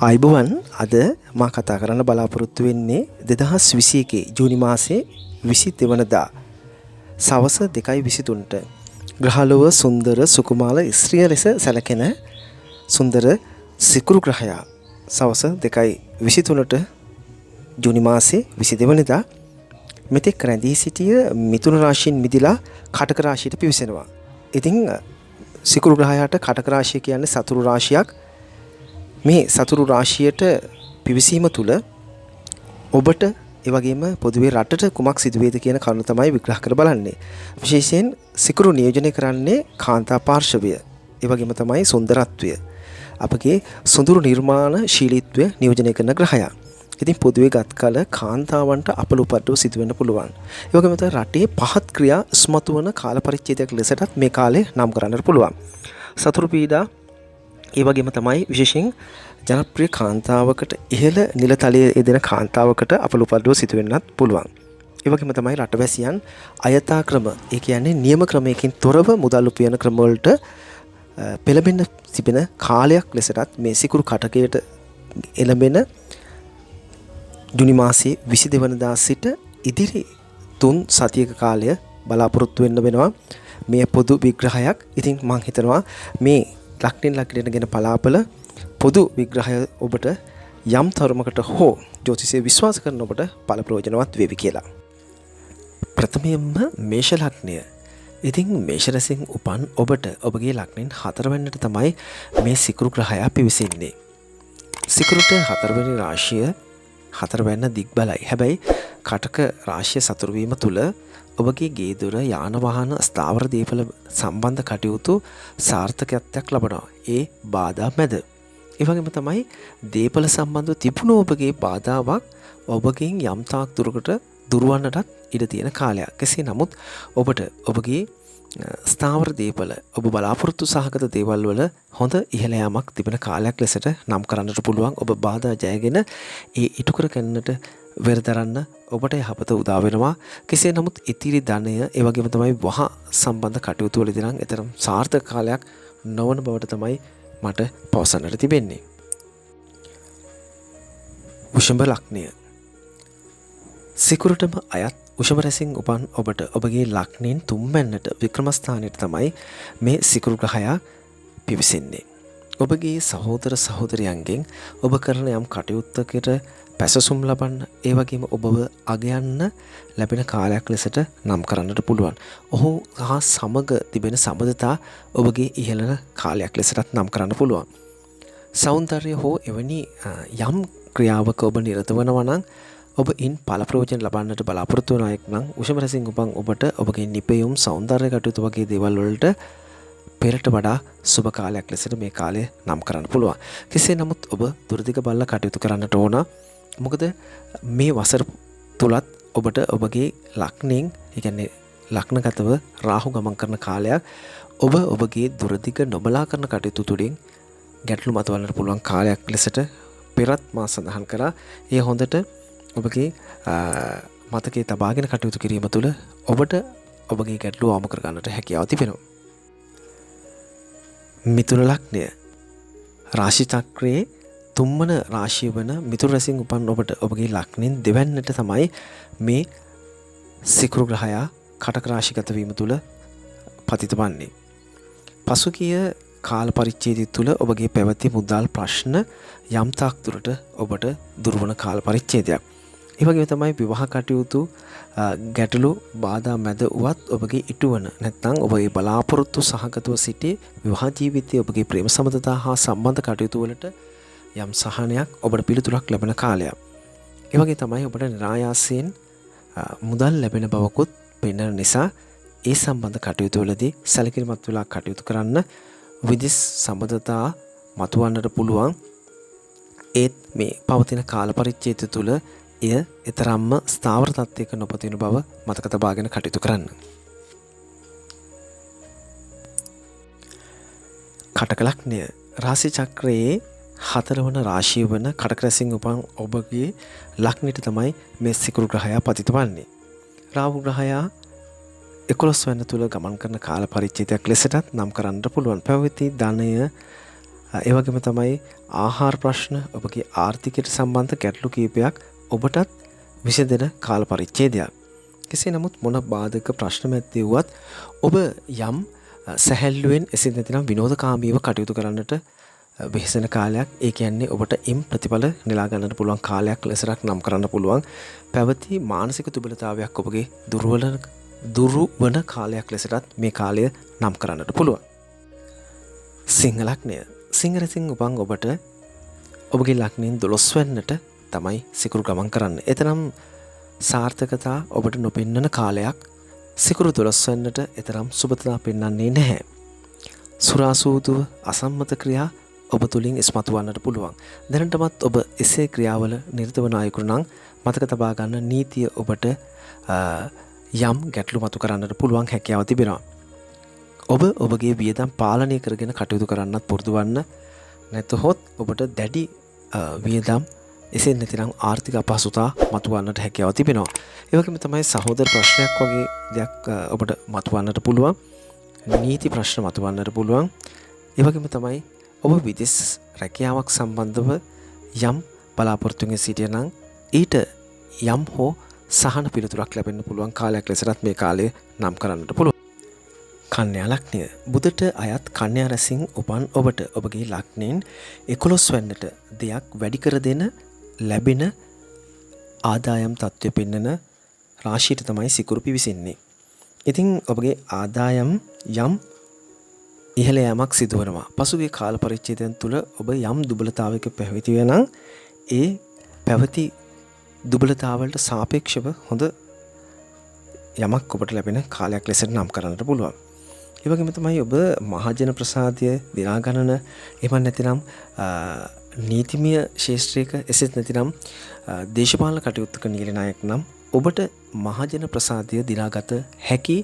ආයිබෝවන් අද මා කතා කරන්න බලාපොරොත්තු වෙන්නේ 2021 ජූනි මාසේ 22 වෙනිදා සවස 2:23ට ග්‍රහලොව සුන්දර සුකුමාල ස්ත්‍රිය ලෙස සැලකෙන සුන්දර සිකුරු ග්‍රහයා සවස 2:23ට ජූනි මාසේ 22 වෙනිදා මෙතෙක් රැඳී සිටිය මිථුන රාශියෙන් මිදිලා කටක රාශියට පිවිසෙනවා. ඉතින් සිකුරු ග්‍රහයාට කටක රාශිය කියන්නේ සතුරු රාශියක්. මේ සතුරු රාශියට පිවිසීම තුළ ඔබට ඒ වගේම පොදුවේ රටට කුමක් සිදු වේද කියන කරුණ තමයි විග්‍රහ කර බලන්නේ. විශේෂයෙන් සිකුරු නියෝජනය කරන්නේ කාන්තා පාර්ශවය. ඒ වගේම තමයි සුන්දරත්වය. අපගේ සුඳුරු නිර්මාණශීලීත්වය නියෝජනය කරන ග්‍රහයා. ඉතින් පොදුවේ ගත් කල කාන්තාවන්ට අපලුපටව සිදු වෙන්න පුළුවන්. ඒ වගේම තමයි රටේ පහත් ක්‍රියා ඉස්මතු වන කාල පරිච්ඡේදයක් ලෙසටත් මේ කාලේ නම් කරන්නට පුළුවන්. සතුරු පීඩා ඒ වගේම තමයි විශේෂයෙන් ජනප්‍රිය කාන්තාවකට ඉහළ නිලතලයේ යෙදෙන කාන්තාවකට අපලුපඩුව සිදු වෙන්නත් පුළුවන්. ඒ වගේම තමයි රටවැසියන් අයථා ක්‍රම, ඒ කියන්නේ නියම ක්‍රමයකින් තොරව මුදල් උපයන ක්‍රම වලට පෙළඹෙන්න තිබෙන කාලයක් ලෙසටත් මේ සිකුරු කටකයට එළඹෙන ජුනි මාසයේ 22 වෙනිදා සිට ඉදිරි 3 සතියක කාලය බලාපොරොත්තු වෙන්න වෙනවා. මේ පොදු විග්‍රහයක්. ඉතින් මම හිතනවා මේ ලක්ෂණ ගැන පලාපල පොදු විග්‍රහය ඔබට යම් තරමකට හෝ ජ්‍යොතිෂය විශ්වාස කරන ඔබට ඵල ප්‍රයෝජනවත් වේවි කියලා. ප්‍රථමයෙන්ම මේෂ ලග්නය. ඉතින් මේෂ රැසින් උපන් ඔබට ඔබගේ ලග්නෙන් 4 වෙනිට තමයි මේ සිකුරු ග්‍රහයා පිවිසෙන්නේ. සිකුරුට 4 වෙනි රාශිය 4 වෙනි දිග්බලයි. හැබැයි කටක රාශිය සතුරු වීම තුල ඔබගේ ගේ දොර යාන වාහන ස්ථාවර දීපල සම්බන්ධ කටයුතු සාර්ථකත්වයක් ලබනවා. ඒ බාධා මැද. ඒ වගේම තමයි දීපල සම්බන්ධව තිබුණු ඔබගේ බාධාවක් ඔබගෙන් යම් තාක් දුරකට දුරවන්නටත් ඉඩ තියෙන කාලයක්. කෙසේ නමුත් ඔබට ඔබගේ ස්ථාවර දීපල ඔබ බලාපොරොත්තු සහගත දේවල් වල හොඳ ඉහළ යාමක් තිබෙන කාලයක් ලෙසට නම් කරන්නට පුළුවන්. ඔබ බාධා ජයගෙන ඒ ඉටු කර ගන්නට වෙරදරන්න ඔබට යහපත උදා වෙනවා. කෙසේ නමුත් ඉතිරි ධනය ඒ වගේම තමයි වහ සම්බන්ධ කටයුතු වලදී නම් ඊතරම් සාර්ථක කාලයක් නොවන බවට තමයි මට පවසන්නට තිබෙන්නේ. වෘෂභ ලග්නය. සිකුරටම අයත් වෘෂභ රැසින් උපන් ඔබට ඔබගේ ලග්නෙන් 3 වෙනිට වික්‍රම ස්ථානයට තමයි මේ සිකුරු ග්‍රහයා පිවිසෙන්නේ. ඔබගේ සහෝදර සහෝදරියන්ගෙන් ඔබ කරන යම් කටයුත්තකට පැසසුම් ලබන්න, ඒ වගේම ඔබව අගයන්න ලැබෙන කාලයක් ලෙසට නම් කරන්නට පුළුවන්. ඔහු හා සමග තිබෙන සම්බන්ධතා ඔබගේ ඉහළ කාලයක් ලෙසටත් නම් කරන්න පුළුවන්. සෞන්දර්ය හෝ එවැනි යම් ක්‍රියාවක ඔබ නිරත වෙනවා නම් ඔබ ඉන් ඵල ප්‍රයෝජන ලබන්නට බලාපොරොත්තු වන අයෙක් නම් වෘෂභ රැසින් උපන් ඔබට ඔබගේ නිපැයුම් සෞන්දර්ය කටයුතු වගේ දේවල් වලට පෙරට වඩා සුබ කාලයක් ලෙසට මේ කාලය නම් කරන්න පුළුවන්. කෙසේ නමුත් ඔබ දුරදිග බලලා කටයුතු කරන්නට ඕන. මොකද මේ වසර තුලත් ඔබට ඔබගේ ලග්නෙන්, ඒ කියන්නේ ලග්නගතව රාහු ගමන් කරන කාලයක් ඔබ ඔබගේ දුරදිග නොබලා කරන කටයුතු තුලින් ගැටලු මතුවන්නට පුළුවන් කාලයක් ලෙසට පෙරත් මා සඳහන් කරා. ඒ හොඳට ඔබගේ මතකයේ තබාගෙන කටයුතු කිරීම තුළ ඔබට ඔබගේ ගැටලු අවම කර ගන්නට හැකියාව තිබෙනවා. මිථුන ලග්නය. රාශි චක්‍රයේ 3 වන රාශිය වන මිථුන රැසින් උපන් ඔබට ඔබගේ ලග්නෙන් දෙවැන්නට තමයි මේ සිකුරු ග්‍රහයා කටක රාශිගත වීම තුළ පතිත වන්නේ. පසුගිය කාල පරිච්ඡේදය තුළ ඔබගේ පැවති මුදල් ප්‍රශ්න යම් තාක් දුරට ඔබට දුර්වන කාල පරිච්ඡේදයක්. ඒ වගේම තමයි විවාහ කටයුතු ගැටලු බාධා මැද උවත් ඔබගේ ඉටුවන නැත්නම් ඔබගේ බලාපොරොත්තු සහගතව සිටි විවාහ ජීවිතයේ ඔබගේ ප්‍රේම සම්බන්ධතා හා සම්බන්ධ කටයුතු වලට යම් සහනයක් ඔබට පිළිතුරක් ලැබෙන කාලයක්. ඒ වගේ තමයි ඔබට નિરાයාසයෙන් මුදල් ලැබෙන බවකුත් පෙනෙන නිසා ඒ සම්බන්ධ කටයුතු වලදී සැලකිලිමත් වෙලා කටයුතු කරන්න. විදිස් සම්බන්ධතා මතුවන්නට පුළුවන්. ඒත් මේ පවතින කාල පරිච්ඡේදය තුළ එය ඊතරම්ම ස්ථාවර තත්ත්වයක නොපතින බව මතක තබාගෙන කටයුතු කරන්න. කටක ලග්නය. රාශි චක්‍රයේ 4 වන රාශිය වන කටක රැසින් උපන් ඔබගේ ලග්නෙට තමයි මේ සිකුරු ග්‍රහයා පතිත වන්නේ. රාහු ග්‍රහයා 11 වෙනි තුල ගමන් කරන කාල පරිච්ඡේදයක් ලෙසටත් නම් කරන්නට පුළුවන්. පැවති ධනය ඒ වගේම තමයි ආහාර ප්‍රශ්න, ඔබගේ ආර්ථිකයට සම්බන්ධ ගැටලු කීපයක් ඔබටත් විසඳෙන කාල පරිච්ඡේදයක්. කෙසේ නමුත් මොන බාධක ප්‍රශ්න මැද්දේ වුවත් ඔබ යම් සැහැල්ලුවෙන් එසේ නැතිනම් විනෝදකාමීව කටයුතු කරන්නට වෙහෙසෙන කාලයක්. ඒ කියන්නේ ඔබට එම් ප්‍රතිඵල නෙලා ගන්නට පුළුවන් කාලයක් ලෙසක් නම් කරන්න පුළුවන්. පැවති මානසික දුබලතාවයක් ඔබගේ දුරුවන කාලයක් ලෙසටත් මේ කාලය නම් කරන්නට පුළුවන්. සිංහ ලග්නය. සිංහ රැසින් උපන් ඔබට ඔබගේ ලග්නයෙන් 12 වෙනිට තමයි සිකුරු ගමන් කරන්නේ. එතරම් සාර්ථකතා ඔබට නොපෙන්නන කාලයක්. සිකුරු 12 වෙනිට එතරම් සුබතා පෙන්වන්නේ නැහැ. සුරාසූදුව අසම්මත ක්‍රියා ඔබ තුලින් ඉස්මතු වන්නට පුළුවන්. දැනටමත් ඔබ එසේ ක්‍රියාවල නිරත වන අයෙකු නම් මතක තබා ගන්න නීතිය ඔබට යම් ගැටලු මතු කරන්නට පුළුවන් හැකියාව තිබෙනවා. ඔබ ඔබගේ වියදම් පාලනය කරගෙන කටයුතු කරන්නත් පුරුදු වන්න. නැතහොත් ඔබට දැඩි වියදම් එසේ නැතිනම් ආර්ථික අපහසුතා මතුවන්නට හැකියාව තිබෙනවා. ඒ වගේම තමයි සහෝදර ප්‍රශ්නයක් වගේ දෙයක් ඔබට මතුවන්නට පුළුවන්. නීති ප්‍රශ්න මතුවන්නට පුළුවන්. ඒ වගේම තමයි ඔබ විදේශ රැකියාවක් සම්බන්ධව යම් බලාපොරොත්තුකින් සිටියනම් ඊට යම් හෝ සහන පිළිතුරක් ලැබෙන්න පුළුවන් කාලයක් ලෙසත් මේ කාලය නම් කරන්නට පුළුවන්. කන්‍යා ලග්නය. බුදට අයත් කන්‍යා රැසින් උපන් ඔබට ඔබගේ ලග්නයෙන් 11 වෙනිට දෙයක් වැඩි කර දෙන ලැබෙන ආදායම් තත්ත්වය පෙන්වන රාශියට තමයි සිකුරු පිවිසෙන්නේ. ඉතින් ඔබගේ ආදායම් යම් ඉහළ යෑමක් සිදු වෙනවා. පසුගිය කාල පරිච්ඡේදයන් තුළ ඔබ යම් දුබලතාවයක පැවති වෙනනම් ඒ පැවති දුබලතාවලට සාපේක්ෂව හොඳ යමක් ඔබට ලැබෙන කාලයක් ලෙසට නම් කරන්නට පුළුවන්. ඒ වගේම තමයි ඔබ මහජන ප්‍රසාදය දිනා ගණන එහෙම නැතිනම් නීතිමය ශාස්ත්‍රීයක එසෙත් නැතිනම් දේශපාලන කටයුත්තක නියැලෙන නම් ඔබට මහජන ප්‍රසාදය දිනාගත හැකි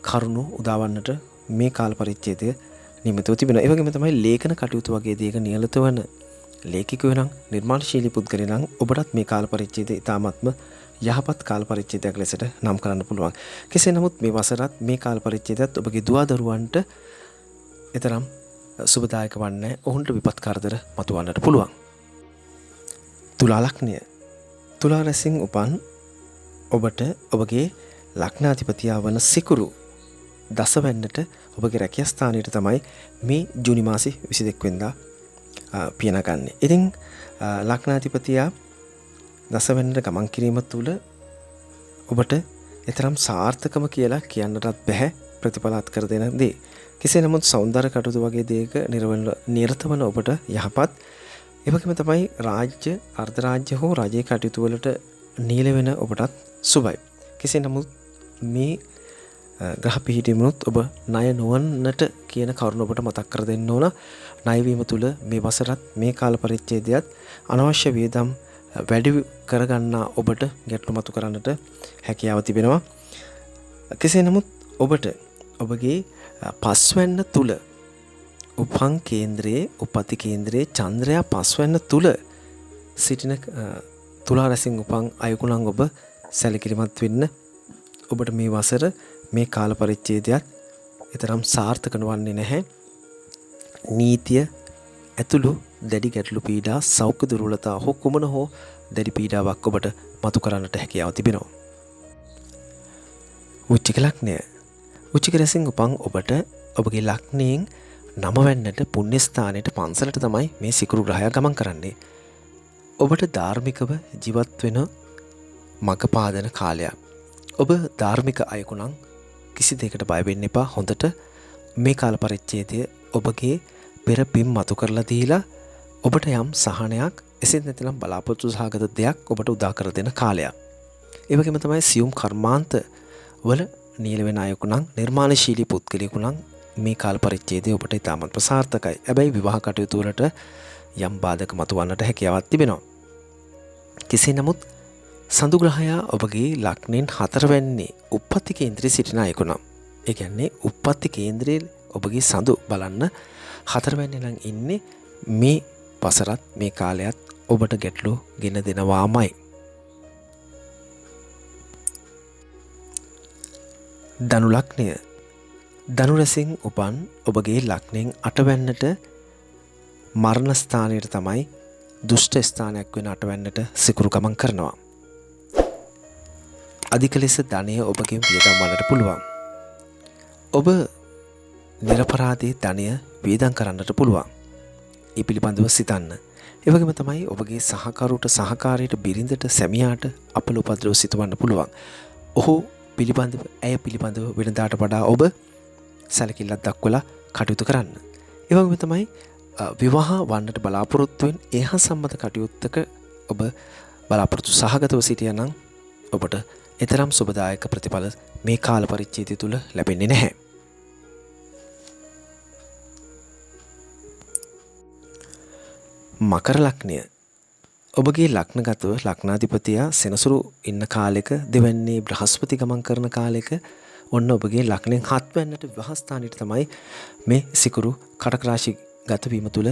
කරුණු උදාවන්නට මේ කාල පරිච්ඡේදය නියමිතව තිබෙනවා. ඒ වගේම තමයි ලේඛන කටයුතු වගේ දේක නියලිත වන ලේඛිකයෝ නම් නිර්මාණශීලී පුද්ගලයන් නම් ඔබටත් මේ කාල පරිච්ඡේදය ඉතාමත්ම යහපත් කාල පරිච්ඡේදයක් ලෙසට නම් කරන්න පුළුවන්. කෙසේ නමුත් මේ වසරත් මේ කාල පරිච්ඡේදයත් ඔබගේ දුවදරුවන්ට එතරම් සුබදායක වන්නේ. ඔවුන්ට විපත් කරදර මතුවන්නට පුළුවන්. තුලා ලග්නය. තුලා රැසින් උපන් ඔබට ඔබගේ ලග්නාධිපතියා වන සිකුරු දසවැන්නට ඔබගේ රැකියා ස්ථානයට තමයි මේ ජූනි මාසේ 22 වෙනිදා පියනගන්නේ. ඉතින් ලග්නාධිපතියා දසවැන්නට ගමන් කිරීම තුළ ඔබට එතරම් සාර්ථකම කියලා කියන්නටත් බැහැ ප්‍රතිඵලාත් කර දෙන දේ. කෙසේ නමුත් සෞන්දර්ය කටයුතු වගේ දේක නිරත වන ඔබට යහපත්. ඒ වගේම තමයි රාජ්‍ය, අර්ධ රාජ්‍ය හෝ රාජ්‍ය කටයුතු වලට නියැල වෙන ඔබටත් සුබයි. කෙසේ නමුත් මේ ග්‍රහ පිහිටීමනොත් ඔබ ණය නොවන්නට කියන කරුණ ඔබට මතක් කර දෙන්න ඕන. ණය වීම තුළ මේ වසරත් මේ කාල පරිච්ඡේදයත් අනවශ්‍ය වියදම් වැඩි කරගන්නා ඔබට ගැටලු මතු කරන්නට හැකියාව තිබෙනවා. කෙසේ නමුත් ඔබට ඔබගේ පස්වැන්න තුල උපන් කේන්ද්‍රයේ උපති කේන්ද්‍රයේ චන්ද්‍රයා පස්වැන්න තුල සිටින තුලා රැසින් උපන් අයෙකු නම් ඔබ සැලකිලිමත් වෙන්න. ඔබට මේ වසර මේ කාල පරිච්ඡේදයත් එතරම් සාර්ථක නොවන්නේ නැහැ. නීතිය ඇතුළු දැඩි ගැටලු පීඩා සෞඛ්‍ය දුර්වලතා හෝ කුමන හෝ දැඩි පීඩාවක් ඔබට මතු කරන්නට හැකියාව තිබෙනවා. වෘශ්චික ලග්නය. වෘශ්චික රැසින් උපන් ඔබට ඔබගේ ලග්නයෙන් 9 වෙනිට පුණ්‍ය ස්ථානයට පන්සලට තමයි මේ සිකුරු ග්‍රහය ගමන් කරන්නේ. ඔබට ධාර්මිකව ජීවත් වෙන මඟ පාදන කාලයක්. ඔබ ධාර්මික අයෙකු නම් කිසි දෙයකට බය වෙන්න එපා. හොඳට මේ කාල පරිච්ඡේදය ඔබගේ පෙර පින් මතු කරලා දීලා ඔබට යම් සහනයක් එසේත් නැතිනම් බලාපොරොත්තු සහගත දෙයක් ඔබට උදා කර දෙන කාලයක්. ඒ වගේම තමයි සියුම් කර්මාන්ත වල නියැල වෙන අයෙකු නම් නිර්මාණශීලී පුද්ගලයෙකු නම් මේ කාල පරිච්ඡේදය ඔබට ඉතාමත් ප්‍රසාර්ථකයි. හැබැයි විවාහ කටයුතු වලට යම් බාධක මතුවන්නට හැකියාවක් තිබෙනවා. කෙසේ නමුත් සඳු ග්‍රහයා ඔබගේ ලග්නයෙන් 4 වෙන්නේ උප්පත්ති කේන්ද්‍රයේ සිටින අයෙකු නම්. ඒ කියන්නේ උප්පත්ති කේන්ද්‍රයේ ඔබගේ සඳු බලන්න 4 වෙන්නේ නම් ඉන්නේ. මේ වසරත් මේ කාලයත් ඔබට ගැටලු ගෙන දෙනවාමයි. ධනු ලග්නය. ධනු රැසින් උපන් ඔබගේ ලග්නයෙන් 8 වෙන්නට මරණ ස්ථානයට තමයි දුෂ්ට ස්ථානයක් වෙන අටවැන්නට සිකුරු ගමන් කරනවා. අධික ලෙස ධනය ඔබගෙන් වියදම් වන්නට පුළුවන්. ඔබ නිරපරාධී ධනය වියදම් කරන්නට පුළුවන්. ඒ පිළිබඳව සිතන්න. ඒ වගේම තමයි ඔබගේ සහකරුට සහකාරියට බිරිඳට සැමියාට අපල උපද්‍රව සිතවන්න පුළුවන්. ඔහු පිළිබඳව ඇය පිළිබඳව වෙනදාට වඩා ඔබ සැලකිල්ලක් දක්වලා කටයුතු කරන්න. ඒ වගේම තමයි විවාහ වන්නට බලාපොරොත්තු වෙන ඒ හා සම්බන්ධ කටයුත්තක ඔබ බලාපොරොත්තු සහගතව සිටියා නම් ඔබට එතරම් සුබදායක ප්‍රතිඵල මේ කාල පරිච්ඡේදය තුල ලැබෙන්නේ නැහැ. මකර ලග්නය ඔබගේ ලග්නගතව ලග්නාධිපතියා සෙනසුරු ඉන්න කාලෙක දෙවැන්නේ බ්‍රහස්පති ගමන් කරන කාලෙක ඔන්න ඔබගේ ලග්නෙන් හත්වැන්නට විවාහ ස්ථානයට තමයි මේ සිකුරු කටක රාශි ගත වීම තුල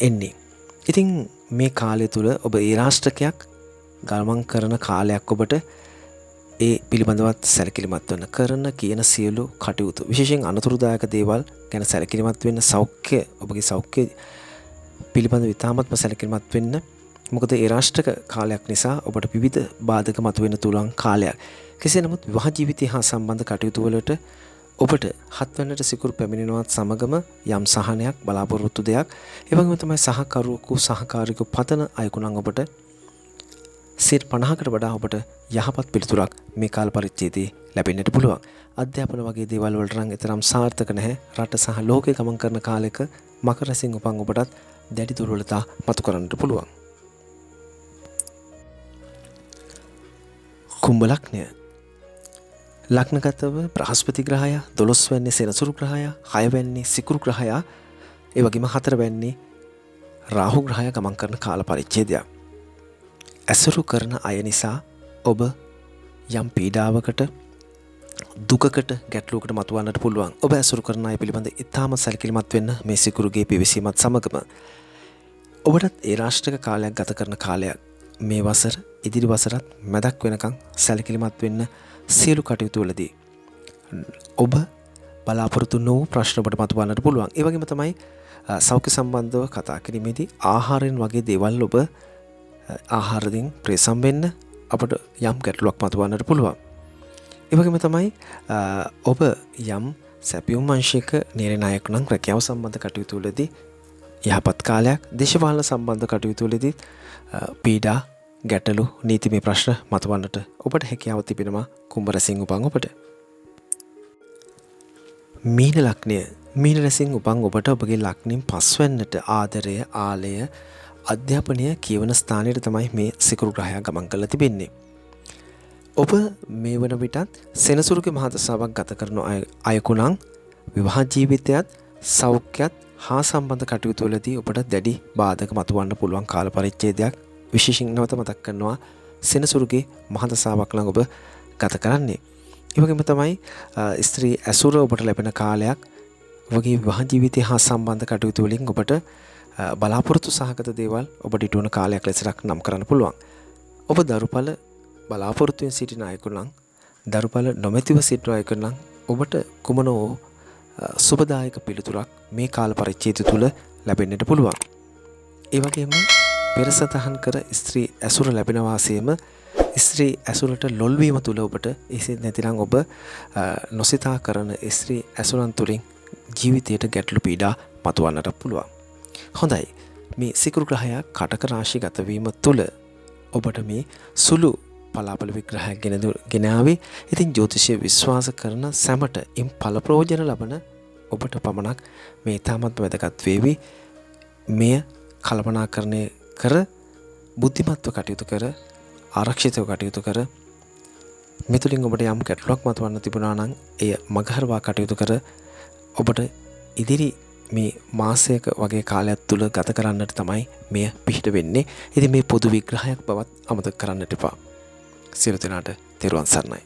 එන්නේ. ඉතින් මේ කාලය තුල ඔබ ඒ රාෂ්ටකයක් ගමන් කරන කාලයක් ඔබට ඒ පිළිබඳවත් සැලකිලිමත් වෙන්න කරන කියන සියලු කටයුතු විශේෂයෙන් අනතුරුදායක දේවල් ගැන සැලකිලිමත් වෙන්න සෞඛ්‍ය ඔබගේ සෞඛ්‍ය පිළිබඳව ඉතාමත්ම සැලකිලිමත් වෙන්න. මොකද ඒ රාෂ්ටක කාලයක් නිසා ඔබට විවිධ බාධක මතුවෙන්න තුලන් කාලයක්. කෙසේ නමුත් විවාහ ජීවිතය හා සම්බන්ධ කටයුතු වලට ඔබට හත්වැන්නට සිකුරු පැමිණෙනවත් සමගම යම් සහනයක් බලාපොරොත්තු දෙයක් ඒ වගේම තමයි සහකරුවෙකු සහකාරියෙකු පතන අයෙකු නම් ඔබට 50%කට වඩා ඔබට යහපත් පිළිතුරක් මේ කාල පරිච්ඡේදයේ ලැබෙන්නට පුළුවන්. අධ්‍යාපන වගේ දේවල් වලට නම් තරම් සාර්ථක නැහැ. රට සහ ලෝකේ ගමන් කරන කාලෙක මකර රැසින් උපන් ඔබටත් දැඩි දුර්වලතා මතු කරන්නට පුළුවන්. කුම්භ ලග්නය ලග්නගතව බ්‍රහස්පති ග්‍රහය 12 වැන්නේ සෙනසුරු ග්‍රහය 6 වැන්නේ සිකුරු ග්‍රහය ඒ වගේම 4 වැන්නේ රාහු ග්‍රහය ගමන් කරන කාල පරිච්ඡේදයක්. ඇසුරු කරන අය නිසා ඔබ යම් පීඩාවකට දුකකට ගැටලුවකට මතුවන්නට පුළුවන්. ඔබ ඇසුරු කරන අය පිළිබඳ ඉතාම සැලකිලිමත් වෙන්න මේ සිකුරුගේ පිවිසීමත් සමගම ඔබටත් ඒ රාෂ්ට්‍රක කාලයක් ගත කරන කාලයක් මේ වසර ඉදිරි වසරත් මැදක් වෙනකන් සැලකිලිමත් වෙන්න සියලු කටයුතු වලදී ඔබ බලාපොරොත්තු නොවූ ප්‍රශ්න ඔබට මතුවන්නට පුළුවන්. ඒ වගේම තමයි සෞඛ්‍ය සම්බන්ධව කතා කිරීමේදී ආහාරයෙන් වගේ දේවල් ඔබ ආහාරයෙන් ප්‍රේසම් වෙන්න අපට යම් ගැටලුවක් මතුවන්නට පුළුවන්. ඒ වගේම තමයි ඔබ යම් සැපියුම් අංශයක නිර්ණායක නම් රැකියාව සම්බන්ධ කටයුතු වලදී යහපත් කාලයක් දේශපාලන සම්බන්ධ කටයුතු වලදී පීඩා ගැටලු නීතිමය ප්‍රශ්න මතුවන්නට ඔබට හැකියාව තිබෙනවා කුම්භ රැසින් උපන් ඔබට. මීන ලග්නය මීන රැසින් උපන් ඔබට ඔබගේ ලග්නෙන් පස්වැන්නට ආදරය ආලය අධ්‍යාපනය කියවන ස්ථානයට තමයි මේ සිකුරු ග්‍රහය ගමන් කරලා තිබෙන්නේ. ඔබ මේ වන විටත් සෙනසුරුගේ මහදසාවක් ගත කරන අයෙකු නම් විවාහ ජීවිතයත් සෞඛ්‍යත් හා සම්බන්ධ කටයුතු වලදී ඔබට දැඩි බාධක මතුවන්න පුළුවන් කාල පරිච්ඡේදයක් විශේෂයෙන් නැවත මතක් කරනවා සෙනසුරුගේ මහදසාවක් නම් ඔබ ගත කරන්නේ. ඒ වගේම තමයි ස්ත්‍රී ඇසුර ඔබට ලැබෙන කාලයක් ඔබගේ විවාහ ජීවිතය හා සම්බන්ධ කටයුතු වලින් ඔබට බලාපොරොත්තු සහගත දේවල් ඔබට ඉටුවන කාලයක් ලෙසක් නම් කරන්න පුළුවන්. ඔබ දරුපල බලාපොරොත්තුවෙන් සිටින අයෙකු නම් දරුපල නොමැතිව සිටින අයෙකු නම් ඔබට කුමනෝ සුබදායක පිළිතුරක් මේ කාල පරිච්ඡේදය තුල ලැබෙන්නට පුළුවන්. ඒ වගේම පෙර සතහන් කර ස්ත්‍රී ඇසුර ලැබෙන වාසියම ස්ත්‍රී ඇසුරට ලොල් වීම තුල ඔබට එසේ නැතිනම් ඔබ නොසිතා කරන ස්ත්‍රී ඇසුරන් තුලින් ජීවිතයට ගැටලු පීඩා මතුවන්නට පුළුවන්. හොඳයි. මේ සිකුරු ග්‍රහය කටක රාශි ගත වීම තුල ඔබට මේ සුළු පලාපල විග්‍රහයක් ගෙන ආවේ. ඉතින් ජ්‍යොතිෂය විශ්වාස කරන සැමට ඉන් ඵල ප්‍රයෝජන ලබන ඔබට පමණක් මේ තාමත් වැදගත් වේවි. මෙය කල්පනාකරණය කර බුද්ධිමත්ව කටයුතු කර ආරක්ෂිතව කටයුතු කර මෙතුලින් ඔබට යම් ගැටලුවක් මතුවන්න තිබුණා නම් එය මගහරවා කටයුතු කර ඔබට ඉදිරි මේ මාසයක වගේ කාලයක් තුල ගත කරන්නට තමයි මෙය පිහිට වෙන්නේ. ඉතින් මේ පොදු විග්‍රහයක් බවත් අමතක කරන්නට එපා. සියලු දෙනාට තෙරුවන් සරණයි.